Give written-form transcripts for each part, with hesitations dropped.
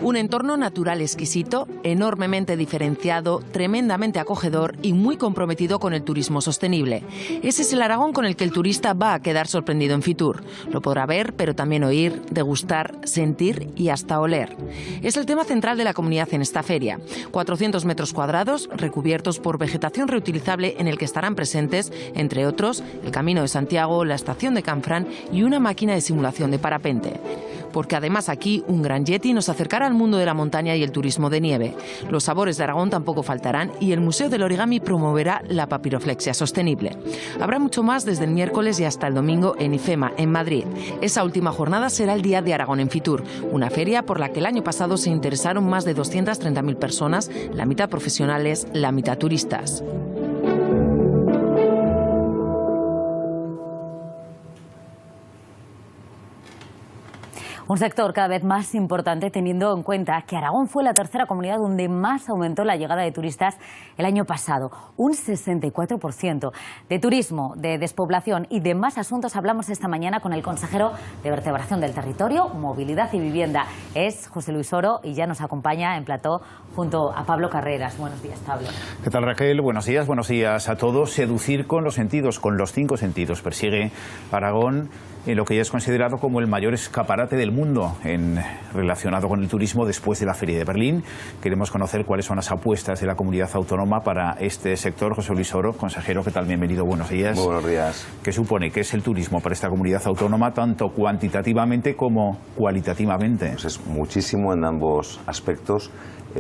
Un entorno natural exquisito, enormemente diferenciado, tremendamente acogedor y muy comprometido con el turismo sostenible. Ese es el Aragón con el que el turista va a quedar sorprendido en Fitur. Lo podrá ver, pero también oír, degustar, sentir y hasta oler. Es el tema central de la comunidad en esta feria. 400 metros cuadrados recubiertos por vegetación reutilizable en el que estarán presentes, entre otros, el Camino de Santiago, la estación de Canfrán y una máquina de simulación de parapente. Porque además aquí un gran yeti nos acercará al mundo de la montaña y el turismo de nieve. Los sabores de Aragón tampoco faltarán y el Museo del Origami promoverá la papiroflexia sostenible. Habrá mucho más desde el miércoles y hasta el domingo en IFEMA, en Madrid. Esa última jornada será el Día de Aragón en Fitur, una feria por la que el año pasado se interesaron más de 230.000 personas, la mitad profesionales, la mitad turistas. Un sector cada vez más importante teniendo en cuenta que Aragón fue la tercera comunidad donde más aumentó la llegada de turistas el año pasado, un 64%. De turismo, de despoblación y de más asuntos hablamos esta mañana con el consejero de Vertebración del Territorio, Movilidad y Vivienda. Es José Luis Oro y ya nos acompaña en plató junto a Pablo Carreras. Buenos días, Pablo. ¿Qué tal, Raquel? Buenos días a todos. Seducir con los sentidos, con los 5 sentidos. Persigue Aragón en lo que ya es considerado como el mayor escaparate del mundo relacionado con el turismo después de la Feria de Berlín. Queremos conocer cuáles son las apuestas de la comunidad autónoma para este sector. José Luis Oro, consejero, ¿qué tal? Bienvenido, buenos días. Muy buenos días. ¿Qué supone? ¿Qué es el turismo para esta comunidad autónoma, tanto cuantitativamente como cualitativamente? Pues es muchísimo en ambos aspectos.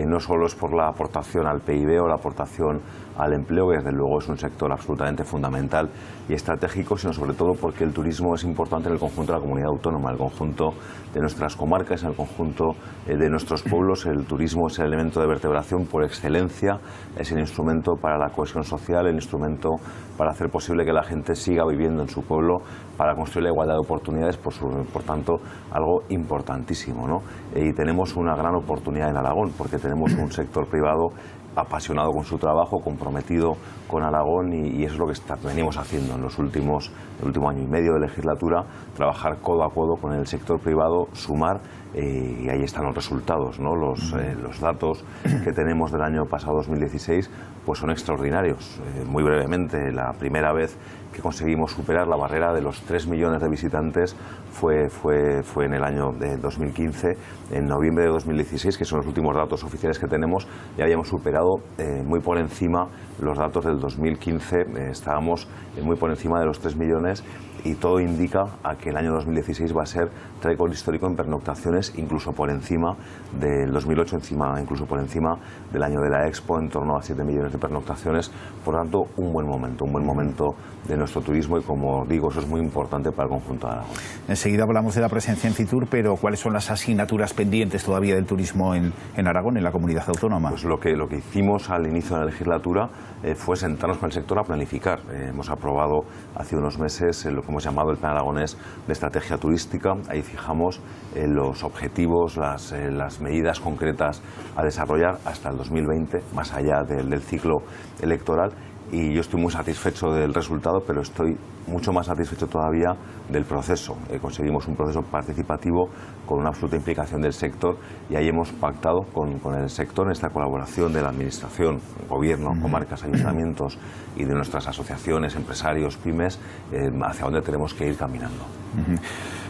No solo es por la aportación al PIB o la aportación al empleo, que desde luego es un sector absolutamente fundamental y estratégico, sino sobre todo porque el turismo es importante en el conjunto de la comunidad autónoma, en el conjunto de nuestras comarcas, en el conjunto de nuestros pueblos. El turismo es el elemento de vertebración por excelencia, es el instrumento para la cohesión social, el instrumento para hacer posible que la gente siga viviendo en su pueblo, para construir la igualdad de oportunidades, por tanto, algo importantísimo, ¿no? Y tenemos una gran oportunidad en Aragón, porque tenemos un sector privado apasionado con su trabajo, comprometido con Aragón, y eso es lo que venimos haciendo en el último año y medio de legislatura, trabajar codo a codo con el sector privado, sumar, y ahí están los resultados, ¿no? Los datos que tenemos del año pasado 2016 pues son extraordinarios. Muy brevemente, la primera vez que conseguimos superar la barrera de los 3 millones de visitantes fue en el año de 2015. En noviembre de 2016, que son los últimos datos oficiales que tenemos, ya habíamos superado muy por encima los datos del 2015, estábamos muy por encima de los 3 millones, y todo indica a que el año 2016 va a ser récord histórico en pernoctaciones, incluso por encima del 2008, incluso por encima del año de la Expo, en torno a 7 millones de pernoctaciones. Por tanto, un buen momento de nuestro turismo, y como digo, eso es muy importante para el conjunto de Aragón. Enseguida hablamos de la presencia en Fitur, pero ¿cuáles son las asignaturas pendientes todavía del turismo en Aragón, en la comunidad autónoma? Pues lo que hicimos al inicio de la legislatura fue sentarnos con el sector a planificar. Hemos aprobado hace unos meses lo que hemos llamado el Plan Aragonés de Estrategia Turística. Ahí fijamos los objetivos, las medidas concretas a desarrollar hasta el 2020, más allá del ciclo electoral. Y yo estoy muy satisfecho del resultado, pero estoy mucho más satisfecho todavía del proceso. Conseguimos un proceso participativo con una absoluta implicación del sector, y ahí hemos pactado con el sector, en esta colaboración de la Administración, Gobierno, comarcas, ayuntamientos y de nuestras asociaciones, empresarios, pymes, hacia dónde tenemos que ir caminando.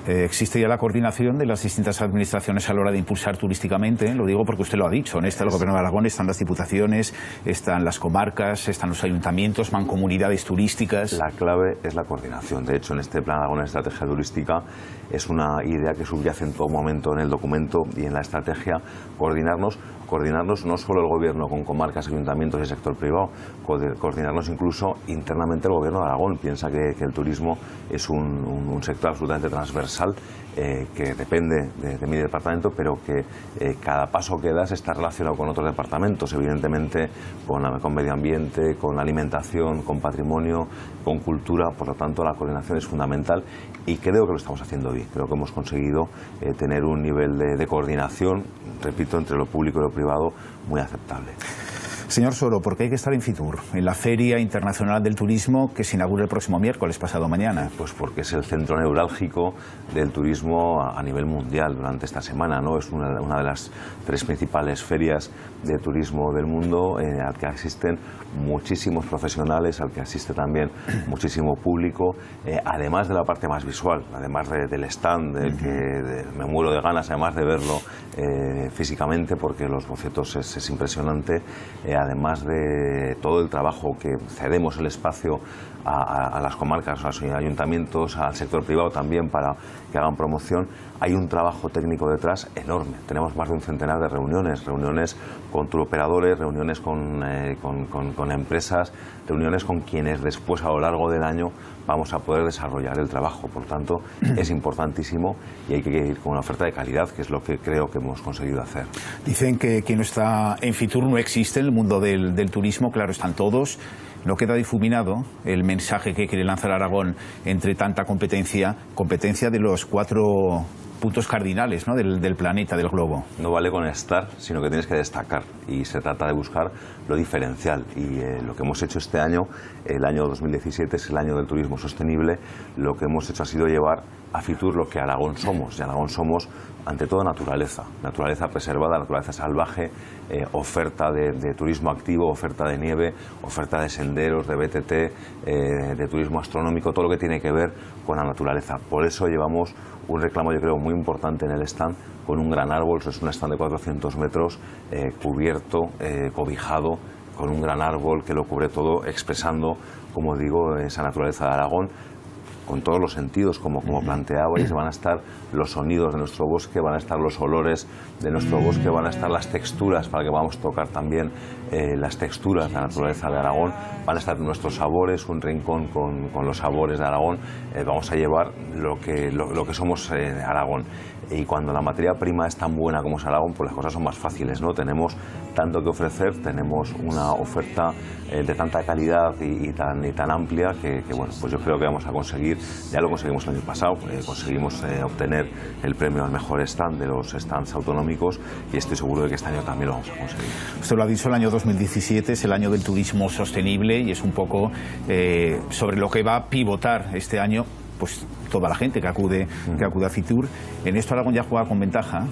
Existe ya la coordinación de las distintas administraciones a la hora de impulsar turísticamente. Lo digo porque usted lo ha dicho. Está el Gobierno de Aragón, están las diputaciones, están las comarcas, están los ayuntamientos, mancomunidades turísticas. La clave es la coordinación. De hecho, en este Plan Aragonés de Estrategia Turística es una idea que subyace en todo momento en el documento y en la estrategia. Coordinarnos no solo el Gobierno con comarcas, ayuntamientos y el sector privado, coordinarnos incluso internamente el Gobierno de Aragón. Piensa que el turismo es un sector absolutamente transversal, que depende de mi departamento, pero que cada paso que das está relacionado con otros departamentos, evidentemente con medio ambiente, con alimentación, con patrimonio, con cultura. Por lo tanto, la coordinación es fundamental, y creo que lo estamos haciendo bien. Creo que hemos conseguido tener un nivel de coordinación, repito, entre lo público y lo privado muy aceptable. Señor Soro, ¿por qué hay que estar en Fitur, en la Feria Internacional del Turismo que se inaugura el próximo miércoles, pasado mañana? Pues porque es el centro neurálgico del turismo a nivel mundial durante esta semana, ¿no? Es una de las 3 principales ferias de turismo del mundo, al que asisten muchísimos profesionales, al que asiste también muchísimo público, además de la parte más visual, además del stand, que me muero de ganas además de verlo físicamente, porque los bocetos es impresionante, además de todo el trabajo que cedemos el espacio a las comarcas, a los ayuntamientos, al sector privado también para que hagan promoción. Hay un trabajo técnico detrás enorme. Tenemos más de un centenar de reuniones con turoperadores, reuniones con empresas, reuniones con quienes después a lo largo del año vamos a poder desarrollar el trabajo. Por tanto, es importantísimo y hay que ir con una oferta de calidad, que es lo que creo que hemos conseguido hacer. Dicen que quien no está en Fitur no existe en el mundo del turismo. Claro, están todos. No queda difuminado el mensaje que quiere lanzar Aragón entre tanta competencia de los 4 puntos cardinales, ¿no?, del planeta, del globo. No vale con estar, sino que tienes que destacar, y se trata de buscar lo diferencial. Y lo que hemos hecho este año, el año 2017 es el año del turismo sostenible. Lo que hemos hecho ha sido llevar a Fitur lo que Aragón somos, y Aragón somos ante todo naturaleza preservada, naturaleza salvaje, oferta de turismo activo, oferta de nieve, oferta de senderos, de BTT, de turismo astronómico, todo lo que tiene que ver con la naturaleza. Por eso llevamos un reclamo, yo creo, muy importante en el stand, con un gran árbol. Es un stand de 400 metros, cubierto, cobijado, con un gran árbol que lo cubre todo, expresando, como digo, esa naturaleza de Aragón, con todos los sentidos, como planteabais. Van a estar los sonidos de nuestro bosque, van a estar los olores de nuestro bosque, van a estar las texturas, para que podamos tocar también las texturas de la naturaleza de Aragón, van a estar nuestros sabores, un rincón con los sabores de Aragón. Vamos a llevar lo que somos Aragón. Y cuando la materia prima es tan buena como es Aragón, pues las cosas son más fáciles, ¿no? Tenemos tanto que ofrecer, tenemos una oferta de tanta calidad y tan amplia que bueno, pues yo creo que vamos a conseguir. Ya lo conseguimos el año pasado, conseguimos obtener el premio al mejor stand de los stands autonómicos, y estoy seguro de que este año también lo vamos a conseguir. Usted lo ha dicho, el año 2017 es el año del turismo sostenible, y es un poco sobre lo que va a pivotar este año pues toda la gente que acude a Fitur. En esto Aragón ya juega con ventaja.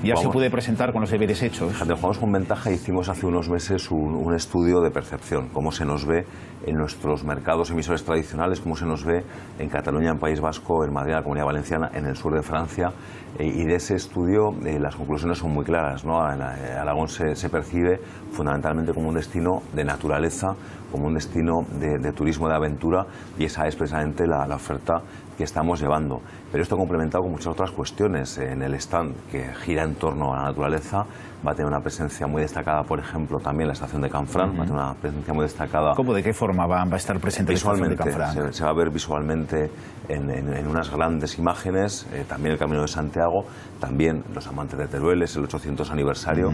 Ya se puede presentar con los deberes hechos. Fíjate, jugamos con ventaja. Hicimos hace unos meses un estudio de percepción, cómo se nos ve en nuestros mercados emisores tradicionales, cómo se nos ve en Cataluña, en País Vasco, en Madrid, en la Comunidad Valenciana, en el sur de Francia. Y de ese estudio las conclusiones son muy claras, ¿no? Aragón se percibe fundamentalmente como un destino de naturaleza, como un destino de turismo de aventura, y esa es precisamente la oferta que estamos llevando. Pero esto complementado con muchas otras cuestiones. En el stand, que gira en torno a la naturaleza, va a tener una presencia muy destacada, por ejemplo, también la estación de Canfranc, va a tener una presencia muy destacada. ¿Cómo, de qué forma va a estar presente visualmente? La estación de Canfranc? Se va a ver visualmente en unas grandes imágenes, también el Camino de Santiago, también los amantes de Teruel, es el 800 aniversario,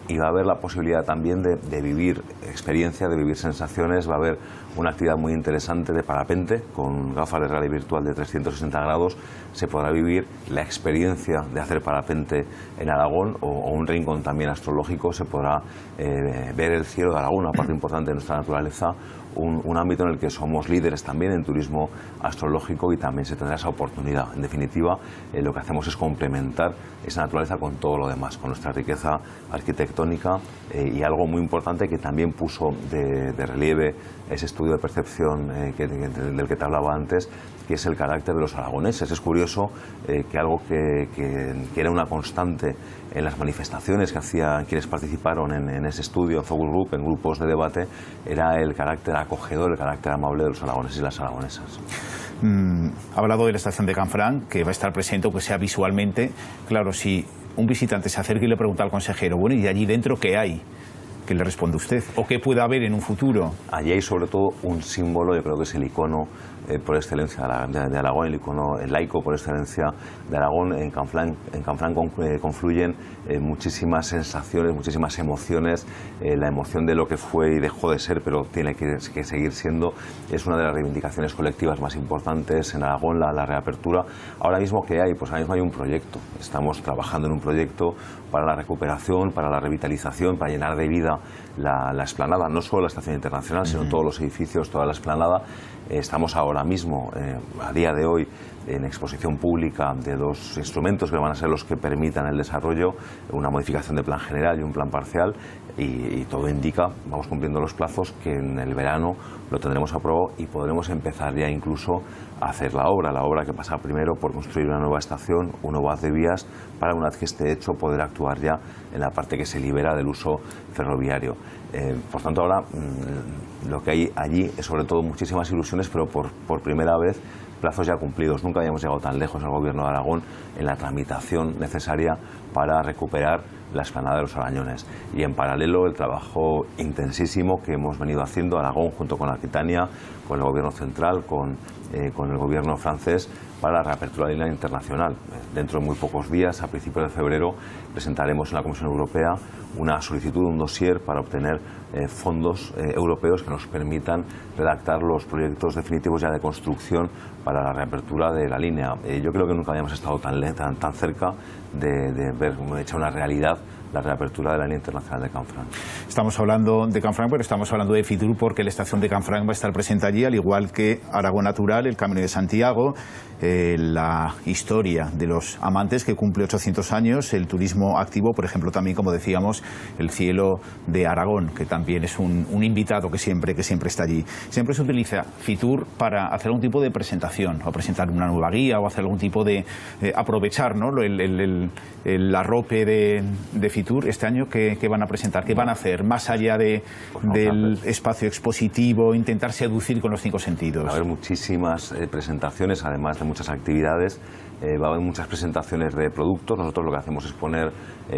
y va a haber la posibilidad también de vivir experiencia, de vivir sensaciones. Va a haber una actividad muy interesante de parapente, con gafas de realidad virtual de 360 grados, se podrá vivir la experiencia de hacer parapente en Aragón, o un rincón también astrológico. Se podrá ver el cielo de Aragón, una parte importante de nuestra naturaleza, un ámbito en el que somos líderes también en turismo astrológico, y también se tendrá esa oportunidad. En definitiva, lo que hacemos es complementar esa naturaleza con todo lo demás, con nuestra riqueza arquitectónica, y algo muy importante que también puso de relieve ese estudio de percepción del que te hablaba antes, que es el carácter de los aragoneses. Es curioso que algo que era una constante en las manifestaciones que hacían quienes participaron en ese estudio, en focus group, en grupos de debate, era el carácter acogedor, el carácter amable de los aragoneses y las aragonesas. Ha hablado de la estación de Canfranc, que va a estar presente, aunque sea visualmente. Claro, si un visitante se acerca y le pregunta al consejero, bueno, ¿y allí dentro qué hay? ¿Qué le responde usted? ¿O qué puede haber en un futuro? Allí hay sobre todo un símbolo, yo creo que es el icono por excelencia de Aragón, el icono laico por excelencia de Aragón. En Canfranc confluyen muchísimas sensaciones, muchísimas emociones. La emoción de lo que fue y dejó de ser, pero tiene que seguir siendo, es una de las reivindicaciones colectivas más importantes en Aragón, la reapertura. Ahora mismo, ¿qué hay? Pues ahora mismo hay un proyecto. Estamos trabajando en un proyecto para la recuperación, para la revitalización, para llenar de vida la explanada, no solo la Estación Internacional, sino todos los edificios, toda la explanada. Estamos ahora mismo, a día de hoy, en exposición pública de dos instrumentos que van a ser los que permitan el desarrollo, una modificación de plan general y un plan parcial, y todo indica, vamos cumpliendo los plazos, que en el verano lo tendremos aprobado y podremos empezar ya incluso a hacer la obra que pasa primero por construir una nueva estación, un nuevo haz de vías, para una vez que esté hecho poder actuar ya en la parte que se libera del uso ferroviario. Por tanto, ahora lo que hay allí es sobre todo muchísimas ilusiones, pero por primera vez plazos ya cumplidos. Nunca habíamos llegado tan lejos en el Gobierno de Aragón en la tramitación necesaria para recuperar la explanada de los Arañones. Y en paralelo el trabajo intensísimo que hemos venido haciendo Aragón junto con Aquitania, con el Gobierno central, con el Gobierno francés, para la reapertura de la línea internacional. Dentro de muy pocos días, a principios de febrero, presentaremos en la Comisión Europea una solicitud, un dossier para obtener fondos europeos que nos permitan redactar los proyectos definitivos ya de construcción para la reapertura de la línea. Yo creo que nunca habíamos estado tan cerca de ver hecha una realidad la reapertura de la línea internacional de Canfranc. Estamos hablando de Canfranc, pero estamos hablando de Fitur porque la estación de Canfranc va a estar presente allí, al igual que Aragón Natural, el Camino de Santiago, la historia de los amantes que cumple 800 años, el turismo activo, por ejemplo, también, como decíamos, el cielo de Aragón, que también es un invitado que siempre está allí. Siempre se utiliza Fitur para hacer algún tipo de presentación, o presentar una nueva guía, o hacer algún tipo de aprovechar, ¿no?, el arrope de Fitur. Este año, ¿qué van a presentar? ¿Qué van a hacer? Más allá del espacio expositivo, intentar seducir con los 5 sentidos. Va a haber muchísimas presentaciones, además de muchas actividades. Va a haber muchas presentaciones de productos. Nosotros lo que hacemos es poner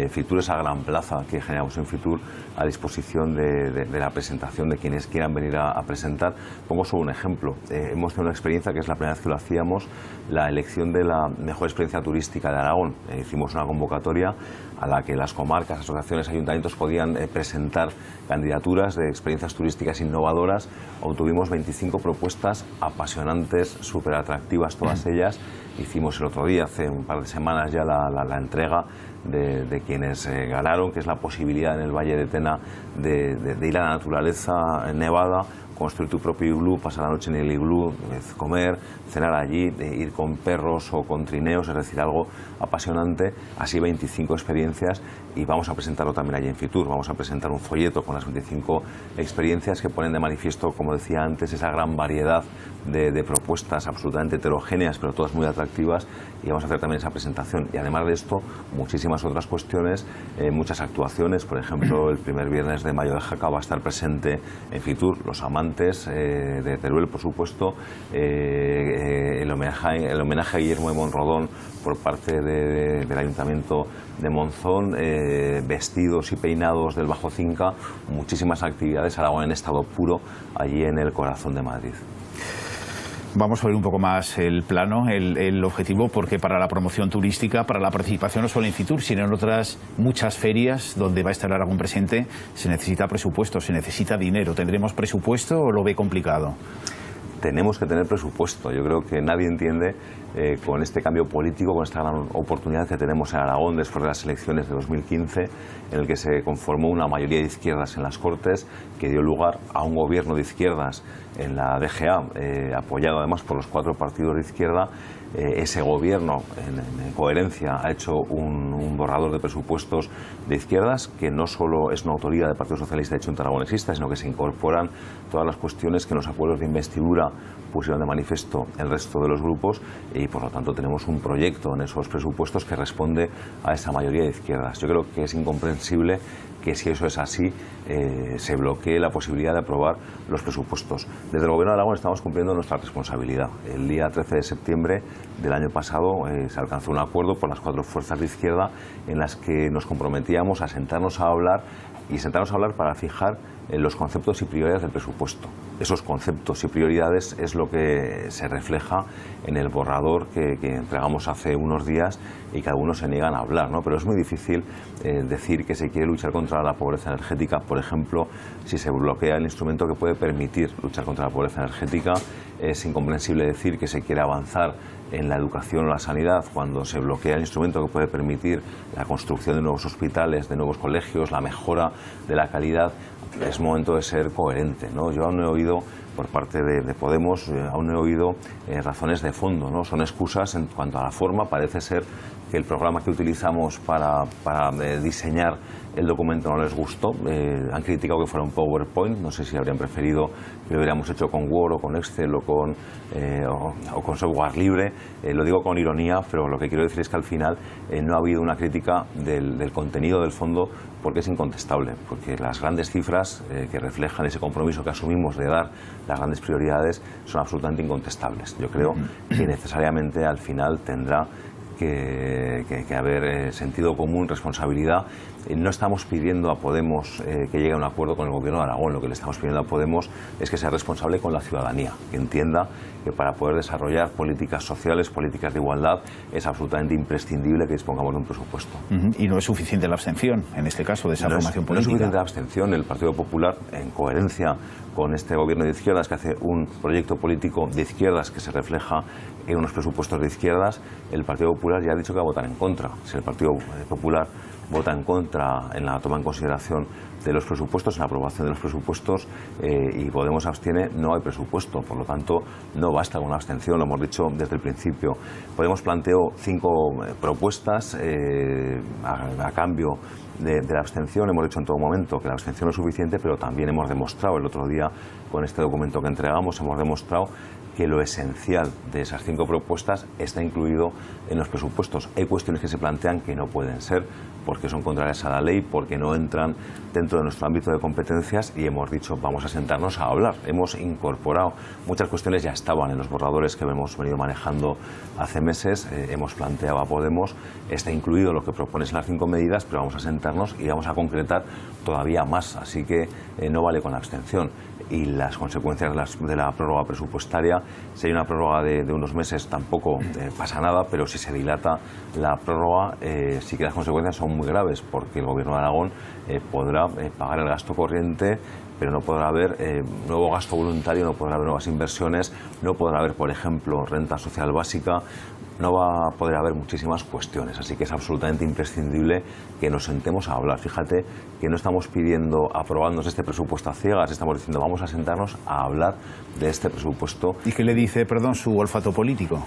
Fitur, esa gran plaza que generamos en Fitur, a disposición de la presentación de quienes quieran venir a presentar. Pongo solo un ejemplo. Hemos tenido una experiencia que es la primera vez que lo hacíamos, la elección de la mejor experiencia turística de Aragón. Hicimos una convocatoria a la que las comarcas, asociaciones, ayuntamientos podían presentar candidaturas de experiencias turísticas innovadoras. Obtuvimos 25 propuestas apasionantes, súper atractivas todas ellas. Hicimos el otro día, hace un par de semanas ya, la entrega de quienes ganaron, que es la posibilidad en el Valle de Tena de ir a la naturaleza nevada, construir tu propio iglú, pasar la noche en el iglú, comer, cenar allí, ir con perros o con trineos, es decir, algo apasionante. Así 25 experiencias, y vamos a presentarlo también allí en Fitur. Vamos a presentar un folleto con las 25 experiencias que ponen de manifiesto, como decía antes, esa gran variedad de propuestas absolutamente heterogéneas, pero todas muy atractivas, y vamos a hacer también esa presentación. Y además de esto, muchísimas otras cuestiones, muchas actuaciones. Por ejemplo, el primer viernes de Mayo de Jaca va a estar presente en Fitur los amantes de Teruel, por supuesto, el homenaje a Guillermo de Monrodón por parte del Ayuntamiento de Monzón, vestidos y peinados del Bajo Cinca, muchísimas actividades. Aragón en estado puro, allí en el corazón de Madrid. Vamos a ver un poco más el plano, el objetivo, porque para la promoción turística, para la participación no solo en Fitur, sino en otras muchas ferias donde va a estar Aragón presente, se necesita presupuesto, se necesita dinero. ¿Tendremos presupuesto o lo ve complicado? Tenemos que tener presupuesto. Yo creo que nadie entiende, con este cambio político, con esta gran oportunidad que tenemos en Aragón después de las elecciones de 2015, en el que se conformó una mayoría de izquierdas en las Cortes, que dio lugar a un gobierno de izquierdas en la DGA, apoyado además por los 4 partidos de izquierda. Ese gobierno, en coherencia, ha hecho un borrador de presupuestos de izquierdas, que no solo es una autoría del Partido Socialista hecho en aragonesista, sino que se incorporan todas las cuestiones que en los acuerdos de investidura pusieron de manifiesto el resto de los grupos, y por lo tanto tenemos un proyecto en esos presupuestos que responde a esa mayoría de izquierdas. Yo creo que es incomprensible que, si eso es así, se bloquee la posibilidad de aprobar los presupuestos. Desde el Gobierno de Aragón estamos cumpliendo nuestra responsabilidad. El día 13 de septiembre del año pasado se alcanzó un acuerdo por las 4 fuerzas de izquierda en las que nos comprometíamos a sentarnos a hablar y sentarnos a hablar para fijar los conceptos y prioridades del presupuesto. Esos conceptos y prioridades es lo que se refleja en el borrador que entregamos hace unos días y que algunos se niegan a hablar, ¿no? Pero es muy difícil decir que se quiere luchar contra la pobreza energética, por ejemplo, si se bloquea el instrumento que puede permitir luchar contra la pobreza energética. Es incomprensible decir que se quiere avanzar en la educación o la sanidad cuando se bloquea el instrumento que puede permitir la construcción de nuevos hospitales, de nuevos colegios, la mejora de la calidad. Es momento de ser coherente, ¿no? Yo aún no he oído por parte de Podemos, aún no he oído razones de fondo, ¿no? Son excusas en cuanto a la forma. Parece ser que el programa que utilizamos para diseñar el documento no les gustó. Han criticado que fuera un PowerPoint. No sé si habrían preferido que lo hubiéramos hecho con Word o con Excel o con software libre. Lo digo con ironía, pero lo que quiero decir es que al final no ha habido una crítica del contenido, del fondo, porque es incontestable, porque las grandes cifras que reflejan ese compromiso que asumimos de dar las grandes prioridades son absolutamente incontestables. Yo creo que necesariamente al final tendrá que haber sentido común, responsabilidad. No estamos pidiendo a Podemos que llegue a un acuerdo con el Gobierno de Aragón. Lo que le estamos pidiendo a Podemos es que sea responsable con la ciudadanía, que entienda que para poder desarrollar políticas sociales, políticas de igualdad, es absolutamente imprescindible que dispongamos de un presupuesto. Y no es suficiente la abstención, en este caso, de esa formación política. No es suficiente la abstención. El Partido Popular, en coherencia con este Gobierno de izquierdas, que hace un proyecto político de izquierdas que se refleja en unos presupuestos de izquierdas, el Partido Popular ya ha dicho que va a votar en contra. Si el Partido Popular vota en contra en la toma en consideración de los presupuestos, en la aprobación de los presupuestos, y Podemos abstiene, no hay presupuesto. Por lo tanto, no basta con una abstención, lo hemos dicho desde el principio. Podemos planteó 5 propuestas a cambio de la abstención. Hemos dicho en todo momento que la abstención no es suficiente, pero también hemos demostrado el otro día con este documento que entregamos, hemos demostrado que lo esencial de esas 5 propuestas está incluido en los presupuestos. Hay cuestiones que se plantean que no pueden ser porque son contrarias a la ley, porque no entran dentro de nuestro ámbito de competencias, y hemos dicho vamos a sentarnos a hablar. Hemos incorporado muchas cuestiones, ya estaban en los borradores que hemos venido manejando hace meses. Hemos planteado a Podemos, está incluido lo que propones en las 5 medidas, pero vamos a sentarnos y vamos a concretar todavía más. Así que no vale con la abstención. Y las consecuencias de la prórroga presupuestaria, si hay una prórroga de unos meses tampoco pasa nada, pero si se dilata la prórroga sí que las consecuencias son muy graves, porque el Gobierno de Aragón podrá pagar el gasto corriente, pero no podrá haber nuevo gasto voluntario, no podrá haber nuevas inversiones, no podrá haber, por ejemplo, renta social básica, no va a poder haber muchísimas cuestiones. Así que es absolutamente imprescindible que nos sentemos a hablar. Fíjate que no estamos pidiendo aprobarnos este presupuesto a ciegas, estamos diciendo vamos a sentarnos a hablar de este presupuesto. ¿Y qué le dice, perdón, su olfato político?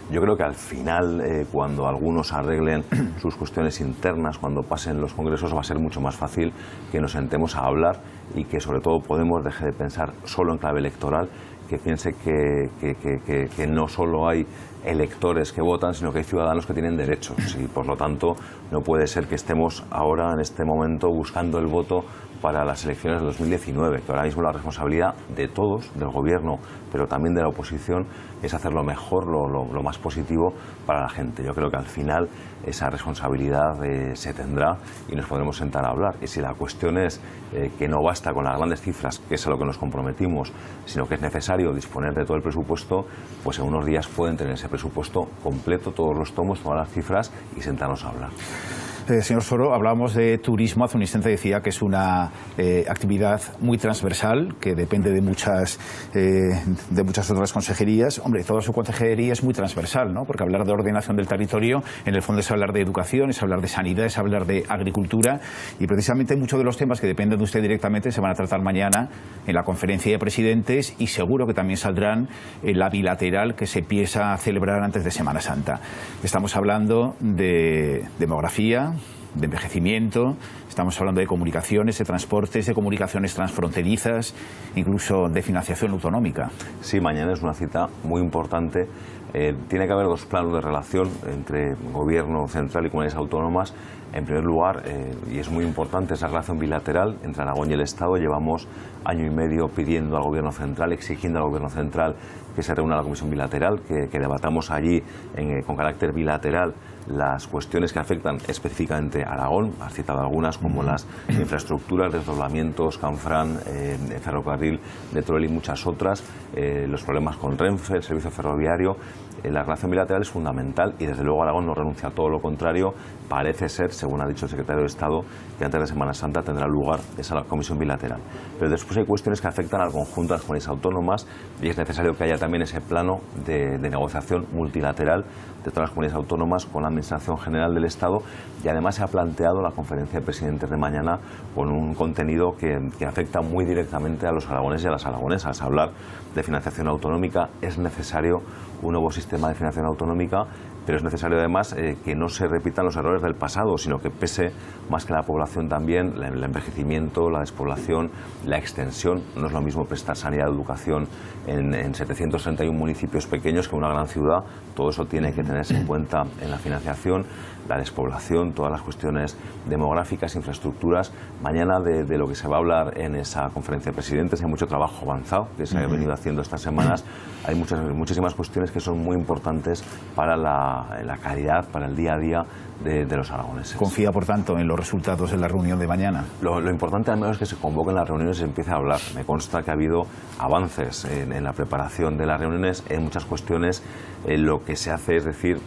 Yo creo que al final, cuando algunos arreglen sus cuestiones internas, cuando pasen los congresos, va a ser mucho más fácil que nos sentemos a hablar y que sobre todo Podemos deje de pensar solo en clave electoral, que piense que no solo hay electores que votan, sino que hay ciudadanos que tienen derechos, y por lo tanto no puede ser que estemos ahora en este momento buscando el voto para las elecciones de 2019, que ahora mismo la responsabilidad de todos, del Gobierno, pero también de la oposición, es hacer lo mejor, lo más positivo para la gente. Yo creo que al final esa responsabilidad se tendrá y nos podremos sentar a hablar. Y si la cuestión es que no basta con las grandes cifras, que es a lo que nos comprometimos, sino que es necesario disponer de todo el presupuesto, pues en unos días pueden tener ese presupuesto completo, todos los tomos, todas las cifras, y sentarnos a hablar. Señor Soro, hablábamos de turismo. Hace un instante decía que es una actividad muy transversal, que depende de muchas otras consejerías. Hombre, toda su consejería es muy transversal, ¿no? Porque hablar de ordenación del territorio, en el fondo, es hablar de educación, es hablar de sanidad, es hablar de agricultura. Y precisamente muchos de los temas que dependen de usted directamente se van a tratar mañana en la conferencia de presidentes, y seguro que también saldrán en la bilateral que se empieza a celebrar antes de Semana Santa. Estamos hablando de demografía, de envejecimiento, estamos hablando de comunicaciones, de transportes, de comunicaciones transfronterizas, incluso de financiación autonómica. Sí, mañana es una cita muy importante Tiene que haber dos planos de relación entre gobierno central y comunidades autónomas. En primer lugar, y es muy importante, esa relación bilateral entre Aragón y el Estado. Llevamos año y medio pidiendo al Gobierno central, exigiendo al Gobierno central que se reúna la comisión bilateral, que debatamos allí con carácter bilateral las cuestiones que afectan específicamente a Aragón. Has citado algunas, como las infraestructuras, desdoblamientos, Canfrán, ferrocarril de Teruel y muchas otras, los problemas con Renfe, el servicio ferroviario. La relación bilateral es fundamental y desde luego Aragón no renuncia a todo lo contrario. Parece ser, según ha dicho el secretario de Estado, que antes de Semana Santa tendrá lugar esa comisión bilateral. Pero después hay cuestiones que afectan al conjunto de las comunidades autónomas y es necesario que haya también ese plano de negociación multilateral de todas las comunidades autónomas con la Administración General del Estado, y además se ha planteado la conferencia de presidentes de mañana con un contenido que afecta muy directamente a los aragoneses y a las aragonesas. Hablar de financiación autonómica, es necesario un nuevo sistema de financiación autonómica, pero es necesario además que no se repitan los errores del pasado, sino que pese más que la población también el envejecimiento, la despoblación, la extensión. No es lo mismo prestar sanidad o educación en 731 municipios pequeños que en una gran ciudad. Todo eso tiene que tenerse en cuenta en la financiación, la despoblación, todas las cuestiones demográficas, infraestructuras. Mañana de lo que se va a hablar en esa conferencia de presidentes hay mucho trabajo avanzado que se ha venido haciendo estas semanas. Hay muchísimas cuestiones que son muy importantes para la calidad, para el día a día de los aragoneses. ¿Confía, por tanto, en los resultados de la reunión de mañana? Lo importante al menos es que se convoquen las reuniones y se empiece a hablar. Me consta que ha habido avances en la preparación de las reuniones en muchas cuestiones. Lo que se hace es decir,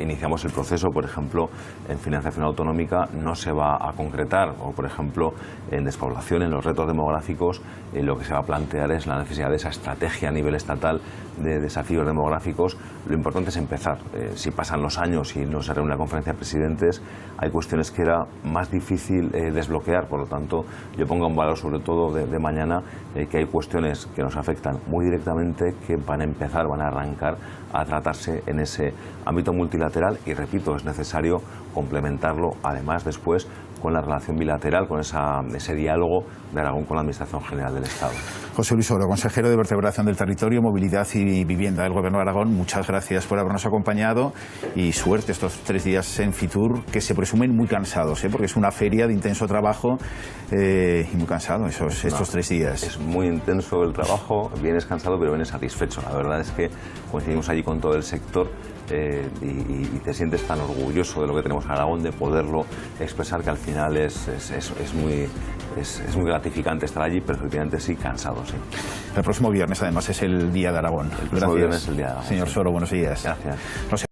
iniciamos el proceso, por ejemplo, en financiación autonómica no se va a concretar, o por ejemplo, en despoblación, en los retos demográficos, lo que se va a plantear es la necesidad de esa estrategia a nivel estatal de desafíos demográficos. Lo importante es empezar. Si pasan los años y no se reúne la conferencia de presidentes, hay cuestiones que era más difícil desbloquear. Por lo tanto, yo pongo en valor sobre todo de mañana que hay cuestiones que nos afectan muy directamente, que van a empezar, van a arrancar a tratarse en ese ámbito multilateral, y repito, es necesario complementarlo además después con la relación bilateral, con ese diálogo de Aragón con la Administración General del Estado. José Luis Oro, consejero de Vertebración del Territorio, Movilidad y Vivienda del Gobierno de Aragón, muchas gracias por habernos acompañado y suerte estos 3 días en Fitur, que se presumen muy cansados, porque es una feria de intenso trabajo y muy cansado estos 3 días. Es muy intenso el trabajo, vienes cansado pero vienes satisfecho. La verdad es que coincidimos allí con todo el sector y te sientes tan orgulloso de lo que tenemos en Aragón, de poderlo expresar, que al final es muy gratificante estar allí, pero efectivamente sí, cansado, sí. El próximo viernes además es el Día de Aragón. El próximo viernes es el Día de Aragón. Señor Soro, buenos días. Gracias.